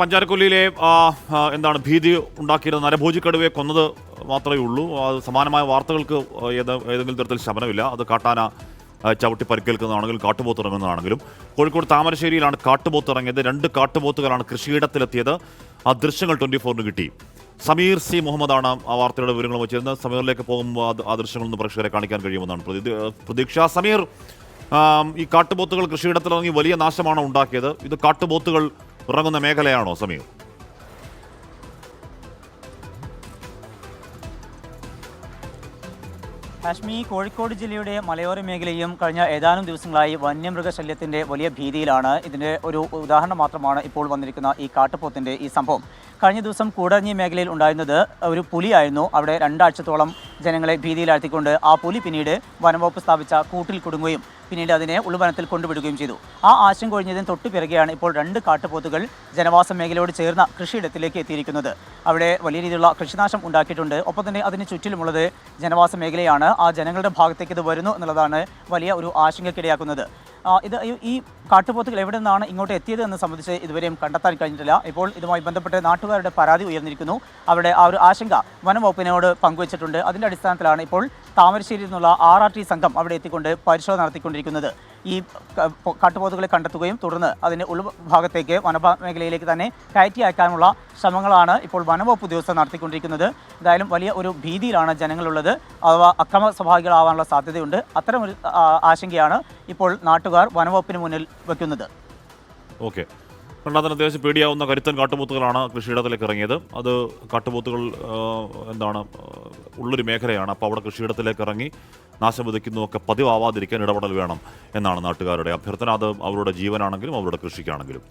പഞ്ചാരക്കൊല്ലിയിലെ എന്താണ് ഭീതി ഉണ്ടാക്കിയിരുന്ന നരഭോജിക്കടുവയെ കൊന്നത് മാത്രമേ ഉള്ളൂ. അത് സമാനമായ വാർത്തകൾക്ക് ഏതെങ്കിലും തരത്തിൽ ശമനമില്ല. അത് കാട്ടാന ചവിട്ടി പരിക്കേൽക്കുന്നതാണെങ്കിലും കാട്ടുപോത്ത് ഇറങ്ങുന്നതാണെങ്കിലും. കോഴിക്കോട് താമരശ്ശേരിയിലാണ് കാട്ടുപോത്ത് ഇറങ്ങിയത്. 2 കാട്ടുപോത്തുകളാണ് കൃഷിയിടത്തിലെത്തിയത്. ആ ദൃശ്യങ്ങൾ 24-ന് കിട്ടി. സമീർ സി മുഹമ്മദാണ് ആ വാർത്തയുടെ വിവരങ്ങൾ വെച്ചിരുന്നത്. സമീറിലേക്ക് പോകുമ്പോൾ ആ ദൃശ്യങ്ങളൊന്ന് പ്രേക്ഷകരെ കാണിക്കാൻ കഴിയുമെന്നാണ് പ്രതീക്ഷ. സമീർ, ഈ കാട്ടുപോത്തുകൾ കൃഷിയിടത്തിലിറങ്ങി വലിയ നാശമാണ് ഉണ്ടാക്കിയത്. ഇത് കാട്ടുപോത്തുകൾ ഇറങ്ങുന്ന മേഖലയാണോ സമീർ? ഹാഷ്മി, കോഴിക്കോട് ജില്ലയുടെ മലയോര മേഖലയും കഴിഞ്ഞ ഏതാനും ദിവസങ്ങളായി വന്യമൃഗശല്യത്തിൻ്റെ വലിയ ഭീതിയിലാണ്. ഇതിൻ്റെ ഒരു ഉദാഹരണം മാത്രമാണ് ഇപ്പോൾ വന്നിരിക്കുന്ന ഈ കാട്ടുപോത്തിൻ്റെ ഈ സംഭവം. കഴിഞ്ഞ ദിവസം കൂടരഞ്ഞി മേഖലയിൽ ഉണ്ടായിരുന്നത് ഒരു പുലിയായിരുന്നു. അവിടെ 2 ആഴ്ചത്തോളം ജനങ്ങളെ ഭീതിയിലാഴ്ത്തിക്കൊണ്ട് ആ പുലി പിന്നീട് വനംവകുപ്പ് സ്ഥാപിച്ച കൂട്ടിൽ കുടുങ്ങുകയും പിന്നീട് അതിനെ ഉൾവനത്തിൽ കൊണ്ടുവിടുകയും ചെയ്തു. ആ ആശങ്ക ഒഴിഞ്ഞതിന് തൊട്ടു പിറകെയാണ് ഇപ്പോൾ 2 കാട്ടുപോത്തുകൾ ജനവാസ മേഖലയോട് ചേർന്ന കൃഷിയിടത്തിലേക്ക് എത്തിയിരിക്കുന്നത്. അവിടെ വലിയ രീതിയിലുള്ള കൃഷിനാശം ഉണ്ടാക്കിയിട്ടുണ്ട്. ഒപ്പം തന്നെ അതിന് ചുറ്റിലുമുള്ളത് ജനവാസ മേഖലയാണ്. ആ ജനങ്ങളുടെ ഭാഗത്തേക്ക് ഇത് വരുന്നു എന്നുള്ളതാണ് വലിയ ഒരു ആശങ്കയ്ക്കിടയാക്കുന്നത്. ഈ കാട്ടുപോത്തുകൾ എവിടെ നിന്നാണ് ഇങ്ങോട്ട് എത്തിയത് എന്ന് സംബന്ധിച്ച് ഇതുവരെയും കണ്ടെത്താൻ കഴിഞ്ഞിട്ടില്ല. ഇപ്പോൾ ഇതുമായി ബന്ധപ്പെട്ട് നാട്ടുകാരുടെ പരാതി ഉയർന്നിരിക്കുന്നു. അവിടെ ആ ഒരു ആശങ്ക വനംവകുപ്പിനോട് പങ്കുവച്ചിട്ടുണ്ട്. അതിൻ്റെ അടിസ്ഥാനത്തിലാണ് ഇപ്പോൾ താമരശ്ശേരിയിൽ നിന്നുള്ള RRT സംഘം അവിടെ എത്തിക്കൊണ്ട് പരിശോധന നടത്തിക്കൊണ്ടിരിക്കുന്നത്. ഈ കാട്ടുപോത്തുകളെ കണ്ടെത്തുകയും തുടർന്ന് അതിൻ്റെ ഉൾഭാഗത്തേക്ക് വനമേഖലയിലേക്ക് തന്നെ കയറ്റി അയക്കാനുള്ള ശ്രമങ്ങളാണ് ഇപ്പോൾ വനംവകുപ്പ് ഉദ്യോഗസ്ഥർ നടത്തിക്കൊണ്ടിരിക്കുന്നത്. എന്തായാലും വലിയ ഒരു ഭീതിയിലാണ് ജനങ്ങളുള്ളത്. അഥവാ അക്രമ സ്വഭാവികളാവാനുള്ള സാധ്യതയുണ്ട്. അത്തരമൊരു ആശങ്കയാണ് ഇപ്പോൾ നാട്ടുകാർ വനംവകുപ്പിന് മുന്നിൽ വയ്ക്കുന്നത്. ഓക്കെ, കണ്ടാൽ അത്യാവശ്യം പേടിയാവുന്ന കരുത്തൻ കാട്ടുപോത്തുകളാണ് കൃഷിയിടത്തിലേക്ക് ഇറങ്ങിയത്. അത് കാട്ടുപോത്തുകൾ ഉള്ളൊരു മേഖലയാണ്. അപ്പോൾ അവിടെ കൃഷിയിടത്തിലേക്ക് ഇറങ്ങി നാശം വിതയ്ക്കുന്നതൊക്കെ പതിവാവാതിരിക്കാൻ ഇടപെടൽ വേണം എന്നാണ് നാട്ടുകാരുടെ അഭ്യർത്ഥന. അത് അവരുടെ ജീവനാണെങ്കിലും അവരുടെ കൃഷിക്കാണെങ്കിലും.